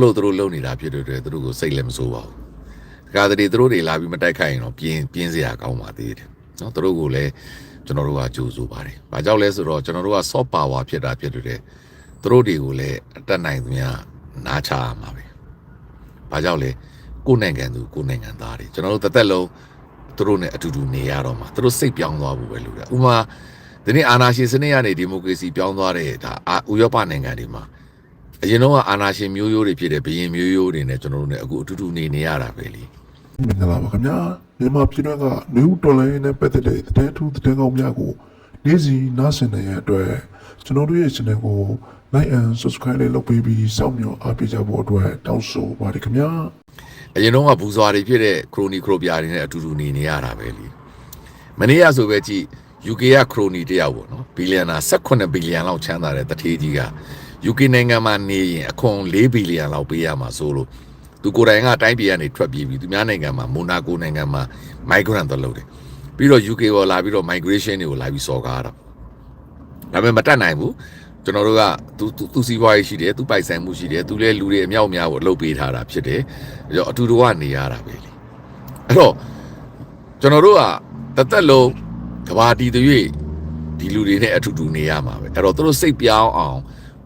လို့သူတို့လုံနေတာဖြစ်တဲ့သူတို့ကိုစိတ်လည်းမဆိုးပါဘူး။ဒါကြတဲ့သူတို့တွေလာပြီးမတိုက်ခိုက်ရင်တော့ပြင်းစရာကောင်းပါသေးတယ်။နော်သူတို့ကိုလည်းကျွန်တော်တို့ကကြိုးစိုးပါတယ်။ဘာကြောင့်လဲဆိုတော့ကျွန်တော်တို့က soft power ဖြစ်တဲ့သူတို့တွေကိုလည်းအတက်နိုင်သူများနားချရမှာပဲ။ဘာကြောင့်လဲကိုယ်နိုင်ငံသူကိုယ်နိုင်ငံသားတွေကျွန်တော်တို့တစ်သက်လုံးသူတို့နဲ့အတူတူနေရတော့မှာသူတို့စိတ်ပြောင်းသွားဖို့ပဲလို့တယ်။ဥပမာဒီနေ့အာဏာရှင်စနစ်ကနေဒီမိုကရေစီပြောင်းသွားတဲ့ဒါဥရောပနိုင်ငံတွေမှာအရင်တော့အာဏာရှင်မျိုးရိုးတွေဖြစ်တဲ့ဘရင်မျိုးရိုးတွေနဲ့ကျွန်တော်တို့ ਨੇ အခုအတူတူနေရတာပဲလေမင်္ဂလာပါခင်ဗျာမြန်မာပြည်တော်ကနေဦးတော်လိုင်းနဲ့ပတ်သက်တဲ့တဲ့ထူးတဲ့ကောင်းများကိုနေ့စဉ်နားဆင်နေရတဲ့အတွက်ကျွန်တော်တို့ရဲ့ channel ကို like and subscribe လေးလုပ်ပေးပြီးစောင့်မျှော်အားပေးကြဖို့အတွက်တောင်းဆိုပါတယ်ခင်ဗျာအရင်တော့ဘူဇွာတွေဖြစ်တဲ့ခရိုနီခရိုပြာတွေနဲ့အတူတူနေရတာပဲလေမနေ့ကဆိုပဲကြည့် UK ကခရိုနီတယောက်ပေါ့နော်ဘီလီယံနာ18ဘီလီယံလောက်ချမ်းသာတဲ့တထေးကြီးကUK နိုင်ငံမှာနေရင်အခွန်4ဘီလီယံလောက်ပေးရမှာဆိုလို့သူကိုယ်တိုင်ကတိုင်းပြည်ကနေထွက်ပြေးပြီးသူများနိုင်ငံမှာမိုနာကိုနိုင်ငံမှာ migrant တော့လုပ်တယ်ပြီးတော့ UK ကိုလာပြီးတော့ migration တွေကိုလာပြီးစော်ကားတာဒါပေမဲ့မတတ်နိုင်ဘူးကျွန်တော်တို့ကသူစီးပွားရေးရှိတယ်သူပိုက်ဆိုင်မှုရှိတယ်သူလည်းလူတွေအမြောက်အများကိုအလုပ်ပေးထားတာဖြစ်တယ်အဲ့တော့အတူတူကနေရတာပဲလေအဲ့တော့ကျွန်တော်တို့ကတစ်သက်လုံးကဘာတီတွေဒီလူတွေနဲ့အတူတူနေရမှာပဲအဲ့တော့သူတို့စိတ်ပြောင်းအောင်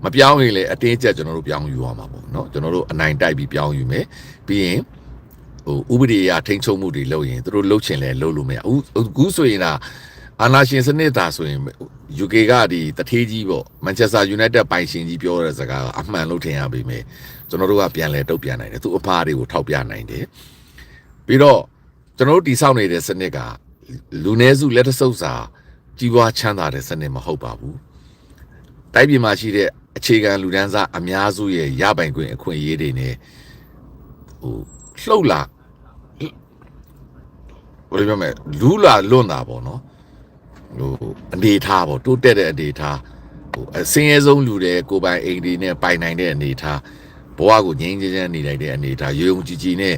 မပြောင်းရင်လည်းအတင်းကျပ်ကျွန်တော်တို့ပြောင်းယူရမှာပေါ့နော်ကျွန်တော်တို့အနိုင်တိုက်ပြီးပြောင်းယူမယ်ပြီးရင်ဥပဒေအရထိန်းချုပ်မှုတွေလုပ်ရင်သူတို့လုပ်ချင်လဲလုပ်လို့မရအခုဆိုရင်အာနာရှင်စနစ်သားဆိုရင် UK ကဒီတထေးကြီးပေါ့ Manchester United ပိုင်ရှင်ကြီးပြောတဲ့စကားကအမှန်လို့ထင်ရပေမဲ့ကျွန်တော်တို့ကပြန်လဲတုတ်ပြန်နိုင်တယ်သူအဖားတွေကိုထောက်ပြနိုင်တယ်ပြီးတော့ကျွန်တော်တို့တည်ဆောက်နေတဲ့စနစ်ကလူနည်းစုလက်တဆုပ်စာကြီးပွားချမ်းသာတဲ့စနစ်မဟုတ်ပါဘူးတိုင်းပြည်မှာရှိတဲ့အခြေခံလူဒန်းစားအများစုရဲ့ရပိုင်ခွင့်အခွင့်အရေးတွေနဲ့လှုပ်လာဘယ်လိုပြောမလဲလူလာလွန့်တာပေါ့နော်အနေထားပေါ့တိုးတက်တဲ့အနေထားအစင်းရဲဆုံးလူတွေကိုပိုင်အိမ်တွေနဲ့ပိုင်နိုင်တဲ့အနေထားဘဝကိုငြိမ်းချမ်းနေနိုင်တဲ့အနေထားယုံကြည်ကြည်နဲ့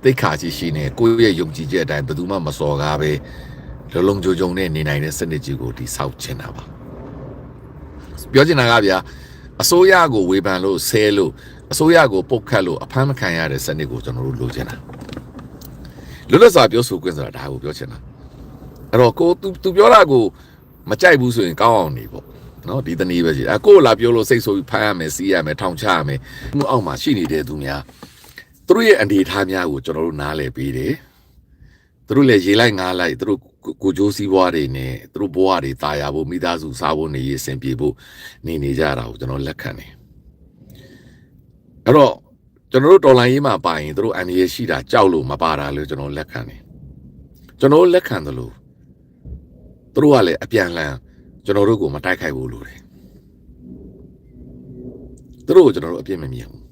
သိက္ခာရှိနဲ့ကိုယ့်ရဲ့ယုံကြည်ချက်အတိုင်းဘယ်သူမှမစော်ကားပဲလုံခြုံကြုံနဲ့နေနိုင်တဲ့စနစ်ကြီးကိုဒီဆောက်ချင်တာပါပြောချင်တာကဗျာအစိုးရကိုဝေဖန်လို့ဆဲလို့အစိုးရကိုပုတ်ခတ်လို့အဖမ်းမခံရတဲ့စနစ်ကိုကျွန်တော်တို့လိုချင်တာလွတ်လပ်စွာပြောဆိုခွင့်ဆိုတာဒါကိုပြောချင်တာအဲ့တော့ကိုသူပြောတာကိုမကြိုက်ဘူးဆိုရင်ကောင်းအောင်နေပေါ့နော်ဒီတနည်းပဲရှိကိုလာပြောလို့စိတ်ဆိုးပြီးဖမ်းရမယ်စီးရမယ်ထောင်ချရမယ်မှုအောက်မှာရှိနေတဲ့သူများသူတို့ရဲ့အနေအထားများကိုကျွန်တော်တို့နားလည်ပေးတယ်သူတို့လည်းရေလိုက်ငားလိုက်သူတို့ကိုကြိုးစည်းပွားတွေနဲ့သူတို့ဘဝတွေတာယာဖို့မိသားစုစားဖို့နေရအဆင်ပြေဖို့နေကြတာကိုကျွန်တော်လက်ခံတယ်အဲ့တော့ကျွန်တော်တို့တော်လိုင်းရေးမှာပါရင်သူတို့အန်ရရှိတာကြောက်လို့မပါတာလို့ကျွန်တော်လက်ခံတယ်ကျွန်တော်လက်ခံတယ်လို့သူတို့ကလည်းအပြန်လှန်ကျွန်တော်တို့ကိုမတိုက်ခိုက်ဘူးလို့တယ်သူတို့ကိုကျွန်တော်တို့အပြစ်မမြင်ဘူး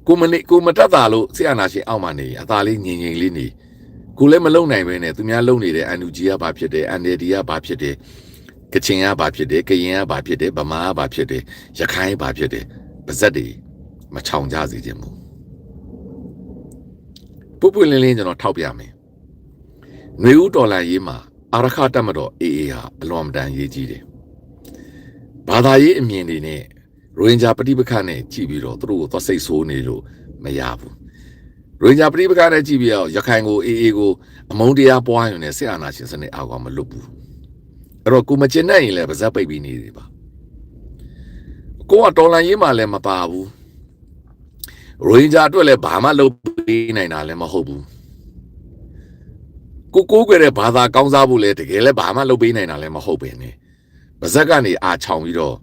ကိုမတတ်တာလို့ဆရာနာရှင်အောက်မှာနေအသာလေးငြိမ်ငြိမ်လေးနေကိုလည်းမလုံနိုင်ပဲနဲ့သူများလုံနေတဲ့ NUG ကဘာဖြစ်တယ် NLD ကဘာဖြစ်တယ်ကချင်ကဘာဖြစ်တယ်ကရင်ကဘာဖြစ်တယ်ဗမာကဘာဖြစ်တယ်ရခိုင်ကဘာဖြစ်တယ်ပါဇက်တွေမချောင်ကြစေခြင်းမို့ပုပ်လင်းကျွန်တော်ထောက်ပြမယ်ຫນွေဦးတော်လန်ရေးမှာအာရခတက်မတော်အေးဟာအလွန်တန်ရေးကြီးတယ်ဘာသာရေးအမြင်တွေနဲ့ရိုဟင်ဂျာပဋိပက္ခနဲ့ကြည့်ပြီးတော့သူတို့ကိုသွားစိတ်ဆိုးနေလို့မရဘူးရိုဟင်ဂျာပဋိပက္ခနဲ့ကြည့်ပြီးတော့ရခိုင်ကိုအေးကိုအမုန်းတရားပွားရုံနဲ့ဆက်အာဏာရှင်စနစ်အောက်ကမလွတ်ဘူးအဲ့တော့ကိုမကျင်တဲ့ရင်လည်းပါဇက်ပိတ်ပြီးနေတယ်ပါကိုကတော်လန်ရေးမှာလည်းမပါဘူးရိုဟင်ဂျာအတွက်လည်းဘာမှလုပ်ပေးနိုင်တာလည်းမဟုတ်ဘူးကိုကွယ်တဲ့ဘာသာကောင်းစားဖို့လည်းတကယ်လည်းဘာမှလုပ်ပေးနိုင်တာလည်းမဟုတ်ပဲねပါဇက်ကနေအာချောင်ပြီးတော့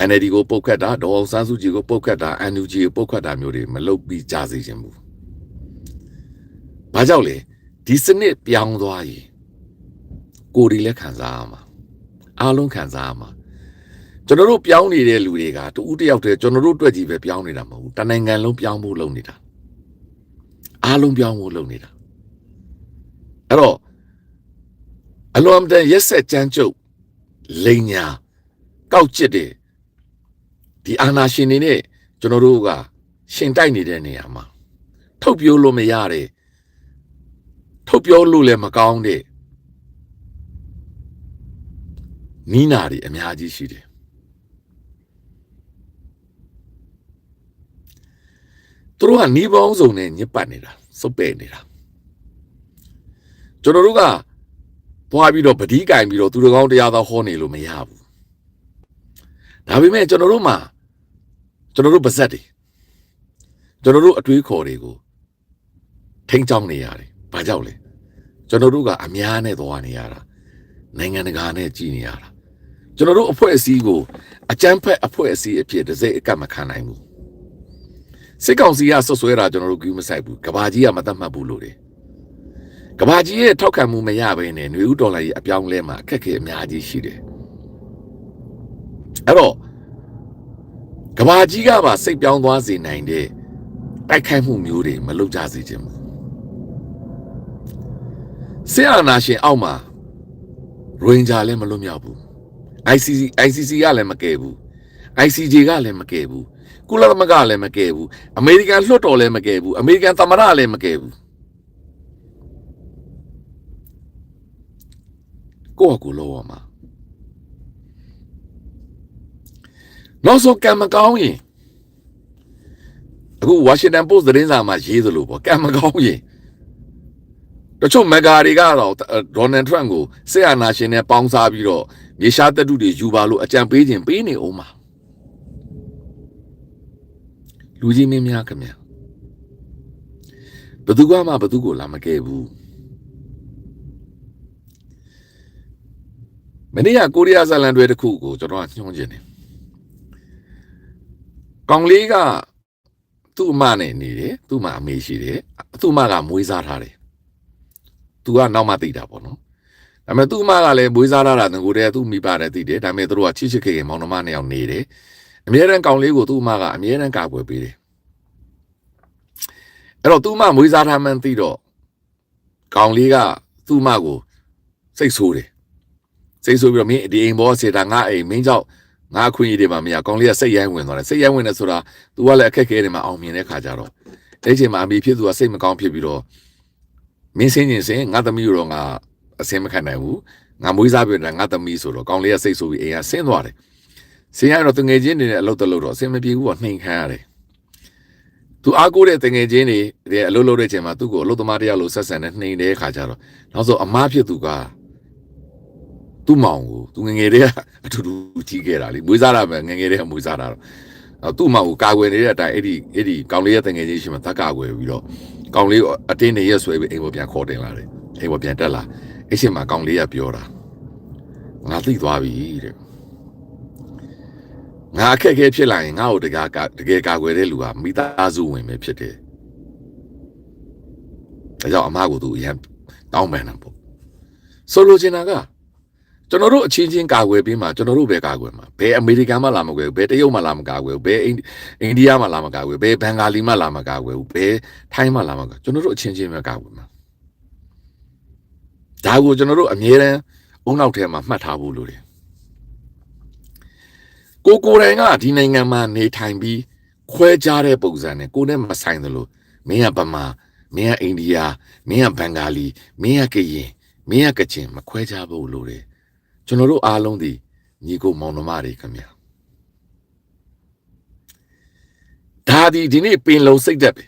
NLD ကိုပုတ်ခတ်တာဒေါ်အောင်ဆန်းစုကြည်ကိုပုတ်ခတ်တာ NUG ကိုပုတ်ခတ်တာမျိုးတွေမလုပ်ပြီးကြစေချင်ဘူး။ဘာကြောင့်လဲဒီစနစ်ပြောင်းသွားရင်ကိုယ်ဒီလည်းခံစားရမှာအားလုံးခံစားရမှာကျွန်တော်တို့ပြောင်းနေတဲ့လူတွေကတူဦးတယောက်တည်းကျွန်တော်တို့တွေ့ကြည့်ပဲပြောင်းနေတာမဟုတ်ဘူးတနိုင်ငံလုံးပြောင်းဖို့လုပ်နေတာအားလုံးပြောင်းဖို့လုပ်နေတာအဲ့တော့အလွန်တန်ရက်ဆက်ကြမ်းကြုတ်လိန်ညာကောက်ကျစ်တဲ့ဒီအာနာရှင်တွေနဲ့ကျွန်တော်တို့ကရှင်တိုက်နေတဲ့နေရာမှာထုတ်ပြောလို့မရတဲ့ထုတ်ပြောလို့လည်းမကောင်းတဲ့နီးနာတွေအများကြီးရှိတယ် သူတို့ကနီးပေါင်းစုံနဲ့ညစ်ပတ်နေတာစုပ်ပဲ့နေတာကျွန်တော်တို့ကသွားပြီးတော့ပတိကင်ပြီးတော့သူတို့ကောင်းတရားသာဟောနေလို့မရဘူးဒါပေမဲ့ကျွန်တော်တို့ပါဇက်တွေကျွန်တော်တို့အတွေးခေါ်တွေကိုထိန်းချောင်းနေရတယ်ဘာကြောင့်လဲကျွန်တော်တို့ကအများနဲ့သွားနေရတာနိုင်ငံတကာနဲ့ကြည်နေရတာကျွန်တော်တို့အဖွဲ့အစည်းကိုအကြမ်းဖက်အဖွဲ့အစည်းအဖြစ်တစ်စိတ်အကတ်မခံနိုင်ဘူးစစ်ကောင်စီကဆွဆွဲတာကျွန်တော်တို့ကူးမဆိုင်ဘူးကဘာကြီးကမတတ်မှတ်ဘူးလို့တယ်ကဘာကြီးရဲ့ထောက်ခံမှုမရဘဲနဲ့ຫນွေဦးဒေါ်လာကြီးအပြောင်းလဲမှာအခက်အခဲအများကြီးရှိတယ်အဲ့တော့ကဘာကြီးကပါစိတ်ပြောင်းသွားစေနိုင်တဲ့တိုက်ခိုက်မှုမျိုးတွေမလုပ်ကြစေချင်ဘူးဆရာနာရှင်အောက်မှာရိုဟင်ဂျာလည်းမလွတ်မြောက်ဘူး ICC ကလည်းမကယ်ဘူး ICJ ကလည်းမကယ်ဘူးကုလသမဂ္ဂလည်းမကယ်ဘူးအမေရိကန်လွှတ်တော်လည်းမကယ်ဘူးအမေရိကန်သမ္မတလည်းမကယ်ဘူးကိုယ့်အကူလောရမှာနောက်ဆုံးကံမကောင်းရင်အခု Washington Post သတင်းစာမှာရေးသလိုပေါ့ကံမကောင်းရင်တချို့မဂ္ဂါတွေကတော့ဒေါ်နယ်ထရန့်ကိုစစ်အာဏာရှင်နဲ့ပေါင်းစားပြီးတော့မြေရှားတပ်တုတွေယူပါလို့အကြံပေးခြင်းပေးနေအောင်ပါလူကြီးမင်းများခင်ဗျာဘသူကမှဘသူကိုလာမကယ်ဘူးမနေ့ကကိုရီးယားဇာလန်တွေတခုကိုကျွန်တော်ညွှန်ခြင်းတယ်ကောင်လေးကသူ့အမနဲ့နေတယ်သူ့မအမေရှိတယ်သူ့မကမွေးစားထားတယ်သူကနောက်မှသိတာပေါ့နော်ဒါပေမဲ့သူ့အမကလည်းမွေးစားထားတာငိုတယ်သူ့မိပါတယ်သိတယ်ဒါပေမဲ့သူတို့ကချစ်ခင်မောင်နှမနှစ်ယောက်နေတယ်အမြဲတမ်းကောင်လေးကိုသူ့အမကအမြဲတမ်းကာကွယ်ပေးတယ်အဲ့တော့သူ့အမမွေးစားထားမှန်းသိတော့ကောင်လေးကသူ့အမကိုစိတ်ဆိုးတယ်စိတ်ဆိုးပြီးတော့မင်းဒီအိမ်ဘောစေတာငါအိမ်မင်းကြောင့်ငါအခွင့်အရေးတွေမှာမရကောင်လေးကစိတ်ရိုင်းဝင်သွားတယ်စိတ်ရိုင်းဝင်တယ်ဆိုတာ तू ကလည်းအခက်ခဲတွေမှာအောင်မြင်တဲ့ခါကြတော့အဲ့ချိန်မှာအမေဖြစ်သူကစိတ်မကောင်းဖြစ်ပြီးတော့မင်းစင်းကျင်စင်ငါသမီးတို့တော့ငါအစင်မခံနိုင်ဘူးငါမွေးစားပြတာငါသမီးဆိုတော့ကောင်လေးကစိတ်ဆိုးပြီးအိမ်ကဆင်းသွားတယ်ဆင်းရတော့တငယ်ချင်းတွေနဲ့အလုပ်တလုပ်တော့အစင်မပြေဘူးကနှိမ်ခံရတယ် तू အားကိုးတဲ့တငယ်ချင်းတွေအလုပ်လုပ်တဲ့ချိန်မှာသူ့ကိုအလုပ်သမားတယောက်လိုဆက်ဆံနဲ့နှိမ်တဲ့ခါကြတော့နောက်ဆုံးအမားဖြစ်သူကသူ့မောင်ကိုသူငငယ်တွေကအထူးထူးကြီးခဲ့တာလေမွေးစားတာပဲငငယ်တွေကမွေးစားတာတော့သူ့မောင်ကိုကာကွယ်နေတဲ့အတိုင်းအဲ့ဒီကောင်လေးရဲ့တငယ်ချင်းရှိမှတက်ကာကွယ်ပြီးတော့ကောင်လေးကိုအတင်းနေရက်ဆွဲပြီးအိမ်ပေါ်ပြန်ခေါ်တင်လာတယ်အိမ်ပေါ်ပြန်တက်လာအဲ့ချိန်မှာကောင်လေးကပြောတာငါသိသွားပြီတဲ့ငါအခက်အခဲဖြစ်လာရင်ငါ့ကိုတကယ်ကာကွယ်တဲ့လူကမိသားစုဝင်ပဲဖြစ်တယ်ဒါကြောင့်အမကိုသူအရင်တောင်းပန်တာပေါ့ဆိုလိုချင်တာကကျွန်တော်တို့အချင်းချင်းကာကွယ်ပြီးမှကျွန်တော်တို့ပဲကာကွယ်မှာဘယ်အမေရိကန်မှလာမကွယ်ဘူးဘယ်တရုတ်မှလာမကာကွယ်ဘူးဘယ်အိန္ဒိယမှလာမကာကွယ်ဘယ်ဘင်္ဂါလီမှလာမကာကွယ်ဘူးဘယ်ထိုင်းမှလာမကာကျွန်တော်တို့အချင်းချင်းပဲကာကွယ်မှာဒါကိုကျွန်တော်တို့အမြဲတမ်းအုံနောက်ထဲမှာမှတ်ထားဖို့လိုတယ်ကိုယ်တိုင်ကဒီနိုင်ငံမှာနေထိုင်ပြီးခွဲခြားတဲ့ပုံစံနဲ့ကိုယ်နဲ့မဆိုင်သလိုမင်းကဗမာမင်းကအိန္ဒိယမင်းကဘင်္ဂါလီမင်းကကရင်မင်းကကချင်မခွဲခြားဖို့လိုတယ်ကျွန်တော်တို့အားလုံးဒီညီကိုမောင်နှမတွေခင်ဗျာဒါဒီနေ့ပင်လုံစိတ်သက်ပဲ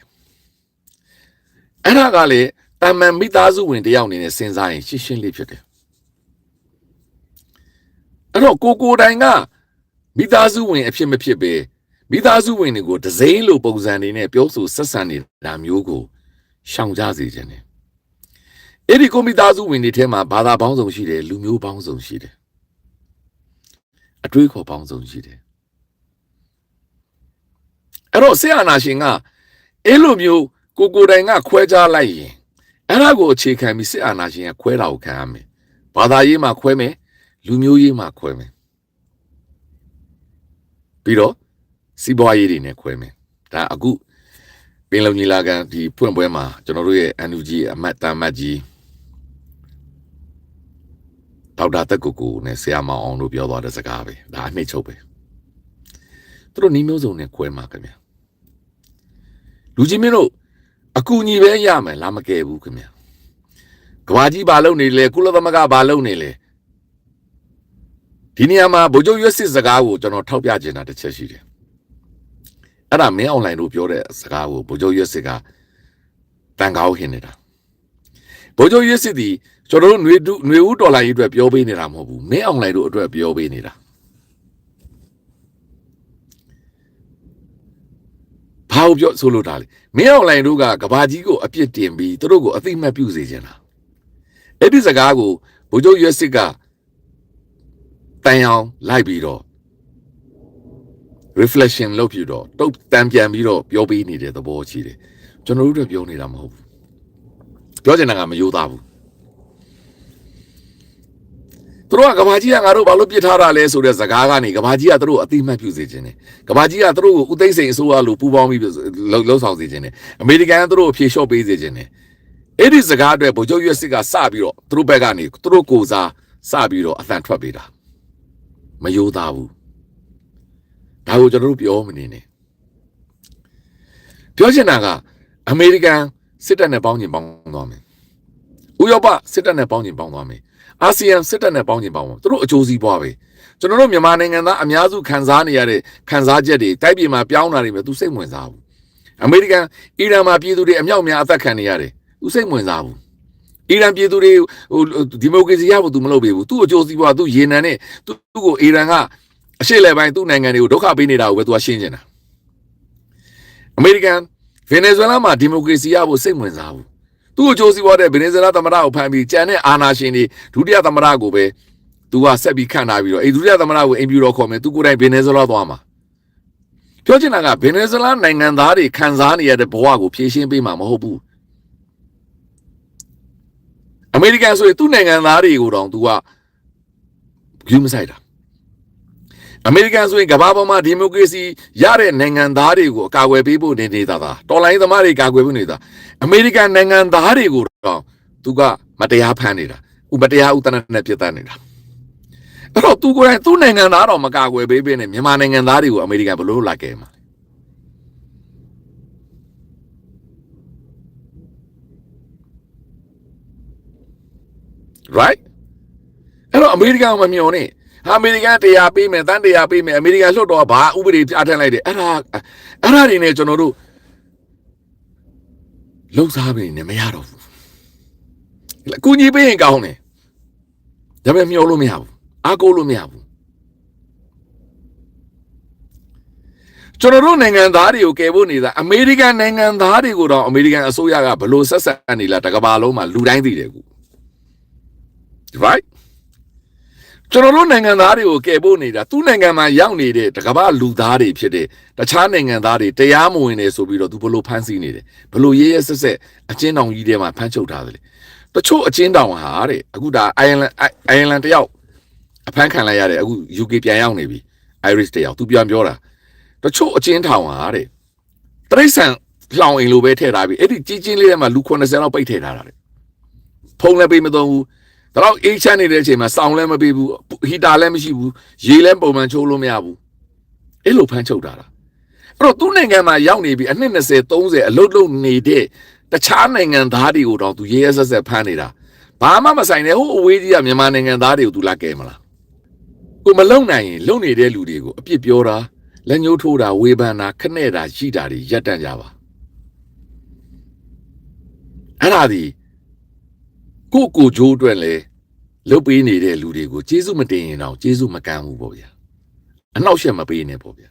အဲ့ဒါကလေတာမန်မိသားစုဝင်တယောက်အနေနဲ့စဉ်းစားရင်ရှင်းရှင်းလေးဖြစ်တယ်အဲ့တော့ကိုတိုင်ကမိသားစုဝင်အဖြစ်မဖြစ်ပဲမိသားစုဝင်တွေကိုဒဇိမ့်လိုပုံစံတွေနဲ့ပြောဆိုဆက်ဆံနေတာမျိုးကိုရှောင်ကြစေခြင်းတယ်အဲ့ဒီကိုမိသားစုဝင်တွေထဲမှာဘာသာပေါင်းစုံရှိတယ်လူမျိုးပေါင်းစုံရှိတယ်အတွေးခေါ်ပေါင်းစုံရှိတယ်အဲ့တော့ဆရာနာရှင်ကအဲ့လိုမျိုးကိုတိုင်ကခွဲခြားလိုက်ရင်အဲ့ဒါကိုအခြေခံပြီးဆရာနာရှင်ကခွဲတာကိုခံရမယ်ဘာသာရေးမှာခွဲမယ်လူမျိုးရေးမှာခွဲမယ်ပြီးတော့စီးပွားရေးတွေနဲ့ခွဲမယ်ဒါအခုပင်လုံညီလာခံဒီဖွင့်ပွဲမှာကျွန်တော်တို့ရဲ့ NUG အမတ်တမတ်ကြီးဒေါက်တာတက်ကိုနဲ့ဆရာမောင်အောင်တို့ပြောသွားတဲ့စကားပဲဒါအနှစ်ချုပ်ပဲသူတို့နီးမျိုးစုံနဲ့ခွဲမှာခင်ဗျာလူကြီးမင်းတို့အကူညီပဲရမယ်လားမကယ်ဘူးခင်ဗျာကဘာကြီးဘာလုပ်နေလဲကုလသမဂ္ဂဘာလုပ်နေလဲဒီနေရာမှာဗိုလ်ချုပ်ရွက်စစ်စကားကိုကျွန်တော်ထောက်ပြချင်တာတစ်ချက်ရှိတယ် အဲ့ဒါမင်းအွန်လိုင်းတို့ပြောတဲ့စကားကိုဗိုလ်ချုပ်ရွက်စစ်ကတန်ကောင်းဟင်နေတာဗိုလ်ချုပ်ရွက်စစ်ဒီကျွန်တော်တို့ຫນွေဦးဒေါ်လာရေးအတွက်ပြောပေးနေတာမဟုတ်ဘူးမင်းအွန်လိုင်းတို့အတွက်ပြောပေးနေတာဘာလို့ပြောဆိုလို့တာလဲမင်းအွန်လိုင်းတို့ကကဘာကြီးကိုအပြစ်တင်ပြီးသူတို့ကိုအသိမှတ်ပြုစေချင်တာအဲ့ဒီစကားကိုဗိုလ်ချုပ်ရွက်စစ်ကတန်အောင်လိုက်ပြီးတော့ reflection လုပ်ပြီးတော့တုတ်တန်ပြန်ပြီးတော့ပြောပေးနေတဲ့သဘောရှိတယ်ကျွန်တော်တို့ပြောနေတာမဟုတ်ဘူးပြောချင်တာကမယိုးသားဘူးသူတို့ကကဘာကြီးကငါတို့ဘာလို့ပြစ်ထားတာလဲဆိုတဲ့စကားကနေကဘာကြီးကသူတို့အသိမှတ်ပြုစေခြင်းတယ်ကဘာကြီးကသူတို့ကိုဥသိမ်းစိန်အစိုးရလို့ပူးပေါင်းပြီးလှုပ်ဆောင်စေခြင်းတယ်အမေရိကန်ကသူတို့ကိုဖြေလျှော့ပေးစေခြင်းတယ်အဲ့ဒီစကားအတွက်ဗိုလ်ချုပ်ရွက်စစ်ကစပြီးတော့သူတို့ဘက်ကနေသူတို့ကိုစားစပြီးတော့အသံထွက်ပေးတာမယိုးသားဘူးဒါကိုကျွန်တော်တို့ပြောမနေနဲ့ပြောချင်တာကအမေရိကန်စစ်တပ်နဲ့ပေါင်းကျင်ပေါင်းသွားမယ်ဥရောပစစ်တပ်နဲ့ပေါင်းကျင်ပေါင်းသွားမယ်အာဆီယံစစ်တပ်နဲ့ပေါင်းကျင်ပေါင်းသွားသူတို့အကျိုးစီးပွားပဲကျွန်တော်တို့မြန်မာနိုင်ငံသားအများစုခံစားနေရတဲ့ခံစားချက်တွေတိုက်ပြည်မှာပြောင်းလာနေမယ်သူစိတ်ဝင်စားဘူးအမေရိကန်အီရန်မှာပြည်သူတွေအမြောက်များအသက်ခံနေရတယ်သူစိတ်ဝင်စားဘူးအီရန်ပြည်သူတွေဒီမိုကရေစီရဖို့သူမလုပ်ပေးဘူးသူ့အကျိုးစီးပွားသူရေနံနဲ့သူ့ကိုအီရန်ကအရှေ့လေပိုင်းသူ့နိုင်ငံတွေကိုဒုက္ခပေးနေတာကိုပဲသူကရှင်းနေတာအမေရိကန်ဗင်နီဇွဲလားမှာဒီမိုကရေစီရဖို့စိတ်ဝင်စားဘူးသူ့အကျိုးစီးပွားတဲ့ဗင်နီဇွဲလားသမ္မတကိုဖမ်းပြီးကြံတဲ့အာဏာရှင်တွေဒုတိယသမ္မတကိုပဲသူကဆက်ပြီးခန့်ထားပြီးတော့ဒုတိယသမ္မတကိုအင်ပြူတော်ခေါ်မယ်သူကိုယ်တိုင်ဗင်နီဇွဲလားသွားမှာပြောချင်တာကဗင်နီဇွဲလားနိုင်ငံသားတွေခံစားနေရတဲ့ဘဝကိုဖြည့်ရှင်းပေးမှာမဟုတ်ဘူးအမေရိကန်ဆိုရင်သူ့နိုင်ငံသားတွေကိုတောင်သူကယူမဆိုင်တာအမေရိကန်ဆိုရင်ကမ္ဘာပေါ်မှာဒီမိုကရေစီရတဲ့နိုင်ငံသားတွေကိုအကာအကွယ်ပေးဖို့နေတာတော်လိုင်းသမားတွေကာကွယ်ဖို့နေတာအမေရိကန်နိုင်ငံသားတွေကိုတော့သူကမတရားဖမ်းနေတာမတရားဥတနနဲ့ပြစ်တက်နေတာအဲ့တော့သူကိုယ်တိုင်သူ့နိုင်ငံသားတော့မကာကွယ်ပေးနဲ့မြန်မာနိုင်ငံသားတွေကိုအမေရိကန်ဘယ်လိုလာခဲ့မှာright အဲ့တော့အမေရိကန်မမျှော်နဲ့အမေရိကန်တရားပေးမယ်တန်းတရားပေးမယ်အမေရိကန်လွှတ်တော်ကဘာဥပဒေပြဋ္ဌာန်းလိုက်တယ်အဲ့ဒါတွေနဲ့ကျွန်တော်တို့လှုပ်ရှားပြီးနေမရတော့ဘူးအကူကြီးပေးရင်ကောင်းတယ်ဒါပေမဲ့မျှော်လို့မရဘူးအားကိုးလို့မရဘူးကျွန်တော်တို့နိုင်ငံသားတွေကိုကယ်ဖို့နေတာအမေရိကန်နိုင်ငံသားတွေကိုတော့အမေရိကန်အစိုးရကဘလို့ဆက်ဆက်နေလားတကဘာလုံးမှာလူတိုင်းသိတယ်ကူ right ကျွန်တော်တို့နိုင်ငံသားတွေကိုကယ်ဖို့နေတာသူ့နိုင်ငံမှာရောက်နေတဲ့တကမ္ဘာလူသားတွေဖြစ်တဲ့တခြားနိုင်ငံသားတွေတရားမဝင်နေဆိုပြီးတော့သူဘလို့ဖမ်းဆီးနေတယ်ဘလို့ရဲရဲဆက်ဆက်အချင်းတောင်ကြီးထဲမှာဖမ်းချုပ်ထားတယ်တချို့အချင်းတောင်ဟာတဲ့အခုဒါအိုင်ယာလန်တယောက်အဖမ်းခံလိုက်ရတယ်အခု UK ပြန်ရောက်နေပြီ Iris တယောက်သူပြန်ပြောတာတချို့အချင်းထောင်ဟာတဲ့တရိတ်ဆန်လှောင်အိမ်လိုပဲထည့်ထားပြီအဲ့ဒီကြီးချင်းလေးထဲမှာလူ90လောက်ပိတ်ထည့်ထားတာတဲ့ဖုံးလည်းပေးမသုံးဘူးတော့အေးချမ်းနေတဲ့အချိန်မှာစောင်းလည်းမပေးဘူးဟီတာလည်းမရှိဘူးရေလည်းပုံမှန်ချိုးလို့မရဘူးအဲ့လိုဖမ်းချုပ်တာလားအဲ့တော့သူ့နိုင်ငံမှာရောက်နေပြီအနှစ်20 30အလုတ်လုံးနေတဲ့တခြားနိုင်ငံသားတွေကိုတော့သူရဲရဲဆက်ဆက်ဖမ်းနေတာဘာမှမဆိုင်နဲ့ဟိုအဝေးကြီးကမြန်မာနိုင်ငံသားတွေကိုသူလာကဲမလားကိုမလုံနိုင်ရင်လုံနေတဲ့လူတွေကိုအပြစ်ပြောတာလက်ညှိုးထိုးတာဝေဖန်တာခနဲ့တာရှိတာတွေရပ်တန့်ကြပါအဲ့ဒါဒီကိုဂျိုးအတွက်လဲလုတ်ပေးနေတဲ့လူတွေကိုကျေးဇူးမတင်ရင်တော့ကျေးဇူးမကမ်းဘူးပေါ့ဗျာအနောက်ရှက်မပေးနဲ့ပေါ့ဗျာ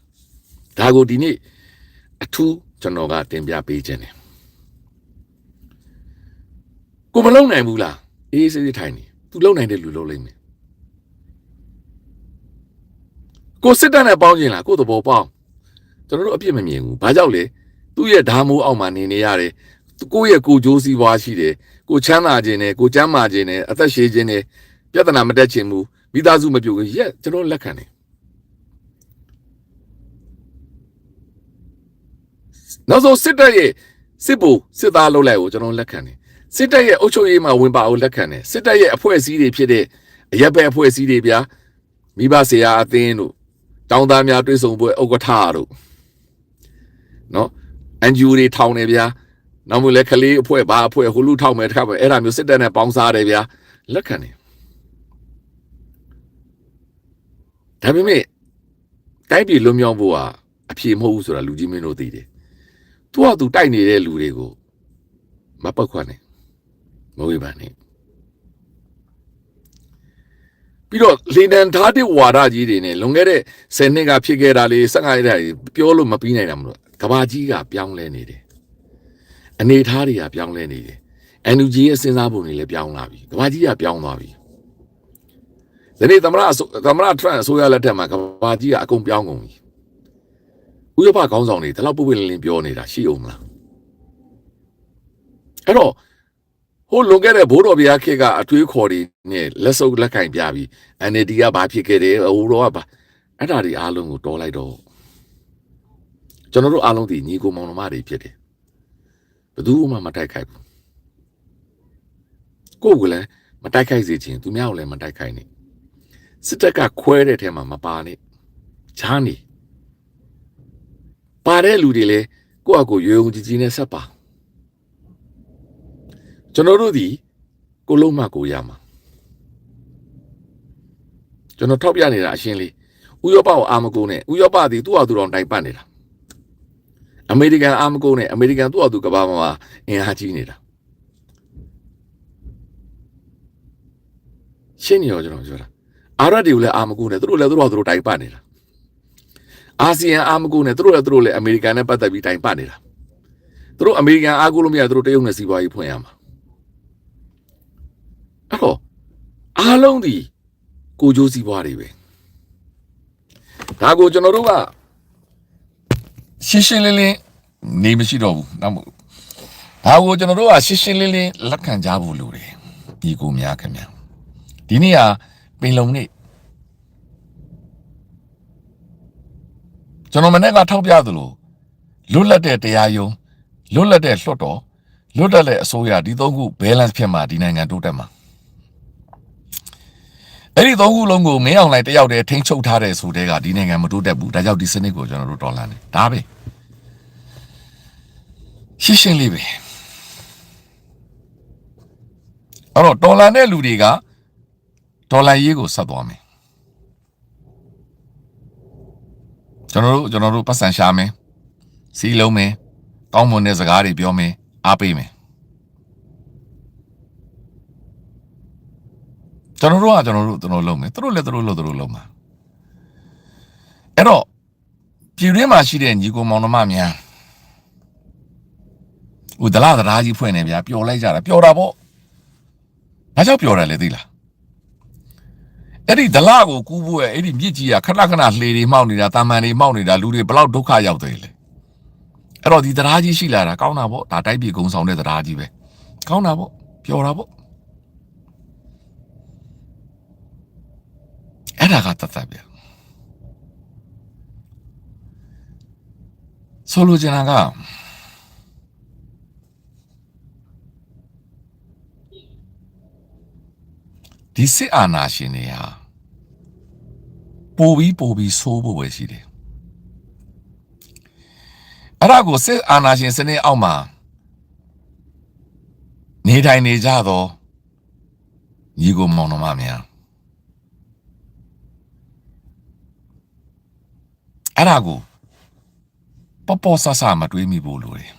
ဒါကိုဒီနေ့အထူးကျွန်တော်ကတင်ပြပေးခြင်းတယ်ကိုမလုံနိုင်ဘူးလားအေးစစ်ထိုင်နေသူလုံနိုင်တဲ့လူလုံလိမ့်မယ်ကိုစစ်တပ်နဲ့ပေါင်းခြင်းလားကိုသဘောပေါင်းကျွန်တော်တို့အပြစ်မမြင်ဘူးဘာကြောင့်လဲသူ့ရဲ့ဓာမိုးအောက်မှာနေရတယ်ကိုယ့်ရဲ့ကိုဂျိုးစီးပွားရှိတယ်ကိုချမ်းသာခြင်းနဲ့ကိုကျမ်းမာခြင်းနဲ့အသက်ရှည်ခြင်းနဲ့ပြဿနာမတက်ခြင်းဘူးမိသားစုမပြုတ်ဘူးရက်ကျွန်တော်လက်ခံတယ်နောက်ဆုံးစစ်တပ်ရဲ့စစ်ဗိုလ်စစ်သားလုပ်လိုက်ကိုကျွန်တော်လက်ခံတယ်စစ်တပ်ရဲ့အုပ်ချုပ်ရေးမှာဝင်ပါအောင်လက်ခံတယ်စစ်တပ်ရဲ့အဖွဲ့အစည်းတွေဖြစ်တဲ့အရက်ပဲအဖွဲ့အစည်းတွေဗျာမိဘဆရာအသင်းတို့တောင်းသားများတွဲဆုံပွဲဥက္ကဋ္ဌတို့နော်အန်ဂျူတွေထောင်နေဗျာနောက်မျိုးလဲခလေးအဖွဲ့ဘာအဖွဲ့ဟိုလူထောက်မယ်တခါပဲအဲ့ဒါမျိုးစစ်တပ်နဲ့ပေါင်းစားတယ်ဗျာလက်ခံတယ်ဒါပေမဲ့တိုက်ပြည်လွန်မြောက်ဖို့ဟာ အဖြေမဟုတ်ဘူးဆိုတာလူကြီးမင်းတို့သိတယ်သူကသူတိုက်နေတဲ့လူတွေကိုမပတ်ခွနဲ့မဝေးပါနဲ့ပြီးတော့လေနံထားတဲ့ဝါဒကြီးတွေနဲ့လွန်ခဲ့တဲ့10နှစ်ကဖြစ်ခဲ့တာလေး15ရက်တွေပြောလို့မပြီးနိုင်တာမလို့ကဘာကြီးကပြောင်းလဲနေတယ်အနေထားတွေကပြောင်းလဲနေတယ် NUG ရဲ့စဉ်းစားပုံတွေလည်းပြောင်းလာပြီကဘာကြီးကပြောင်းသွားပြီဒီနေ့သမ္မတထရန့်အစိုးရလက်ထက်မှာကဘာကြီးကအကုန်ပြောင်းကုန်ပြီဥရောပခေါင်းဆောင်တွေဒီလောက်ပုပ်ပွင့်လင်းပြောနေတာရှိအောင်မလားအဲ့တော့ဟိုလွန်ခဲ့တဲ့ဘိုးတော်ဘုရားခေတ်ကအထွေးခေါ်တွေနဲ့လက်စုပ်လက်ကင်ပြပြီး NLD ကဘာဖြစ်ခဲ့တယ်ဟိုတော့ကဘာအဲ့ဒါတွေအားလုံးကိုတော်လိုက်တော့ကျွန်တော်တို့အားလုံးဒီညီကိုမောင်နှမတွေဖြစ်တယ်ဘယ်သူမှမတိုက်ခိုက်ဘူးကိုယ်ကလည်းမတိုက်ခိုက်စေချင်သူများကိုလည်းမတိုက်ခိုက်နဲ့စစ်တပ်ကခွဲတဲ့ထဲမှာမပါနဲ့ချားနေပါတဲ့လူတွေလည်းကိုယ့်အကိုရွေုံကြည်ကြည်နဲ့ဆက်ပါကျွန်တော်တို့ဒီကိုလုံးမကိုရမှာကျွန်တော်ထောက်ပြနေတာအရှင်းလေးဥရောပကိုအာမကိုနဲ့ဥရောပဒီသူ့အတူတော်တိုင်ပတ်နေတာအမေရိကန်အာမကိုနဲ့အမေရိကန်သူ့အတူကဘာမှာအင်အားကြီးနေတာရှင်းနေရောကျွန်တော်ပြောတာအာရတွေကိုလည်းအာမကိုနဲ့သူတို့လည်းသူတို့တိုင်ပတ်နေတာအာဆီယံအာမကိုနဲ့သူတို့လည်းအမေရိကန်နဲ့ပတ်သက်ပြီးတိုင်ပတ်နေတာသူတို့အမေရိကန်အားကိုလို့မရသူတို့တရုတ်နဲ့စီးပွားရေးဖွင့်ရမှာအဲ့တော့အားလုံးဒီကိုကျိုးစီးပွားတွေပဲဒါကိုကျွန်တော်တို့ကရှင်းရှင်းလင်းလင်းနေမရှိတော့ဘူးနောက်မို့ဒါကိုကျွန်တော်တို့ကရှင်းရှင်းလင်းလင်းလက်ခံကြဖို့လိုတယ်ဒီကိုများခင်ဗျာဒီနေ့ကပင်လုံနေ့ကျွန်တော်မနေ့ကထောက်ပြသလိုလွတ်လပ်တဲ့တရားရုံးလွတ်လပ်တဲ့လွှတ်တော်လွတ်လပ်တဲ့အစိုးရဒီသုံးခု balance ဖြစ်မှာဒီနိုင်ငံတိုးတက်မှာအဲ့ဒီသုံးခုလုံးကိုမင်းအောင်လှိုင်တယောက်တည်းထိန်းချုပ်ထားတဲ့ဆိုတဲ့ကဒီနိုင်ငံမတိုးတက်ဘူးဒါကြောင့်ဒီစနစ်ကိုကျွန်တော်တို့တော်လှန်တယ်ဒါပဲရှင်းရှင်းလေးပဲအဲ့တော့တော်လှန်တဲ့လူတွေကတော်လှန်ရေးကိုဆက်သွားမယ်ကျွန်တော်တို့ပတ်စံရှာမယ်စီးလုံးမယ်ကောင်းမွန်တဲ့စကားတွေပြောမယ်အားပေးမယ်ကျွန်တော်တို့လုံးမယ်သူတို့လည်းသူတို့လုံးမှာအဲ့တော့ပြည်တွင်းမှာရှိတဲ့ညီကိုမောင်နှမများဟိုဒလားတရားကြီးဖွင့်နေဗျာပျော်လိုက်ကြတာပျော်တာပေါ့ဘာကြောင့်ပျော်တယ်လဲသိလားအဲ့ဒီဒလားကိုကူးဖို့အဲ့ဒီမြစ်ကြီးကခဏခဏလှေတွေမှောက်နေတာတာမန်တွေမှောက်နေတာလူတွေဘလောက်ဒုက္ခရောက်တယ်လေအဲ့တော့ဒီတရားကြီးရှိလာတာကောင်းတာပေါ့ဒါတိုက်ပြည်ကုံဆောင်တဲ့တရားကြီးပဲကောင်းတာပေါ့ပျော်တာပေါ့အဲ့ဒါကတတ်ဗျာဆိုလိုချင်တာကဒီစစ်အာဏာရှင်တွေဟာပိုပြီးဆိုးဖို့ပဲရှိတယ်အဲ့ဒါကိုစစ်အာဏာရှင်စနစ်အောက်မှာနေထိုင်နေကြတော့ညီကိုမောင်နှမများအဲ့ဒါကိုပေါ်ဆဆမတွေးမိဖို့လိုတယ်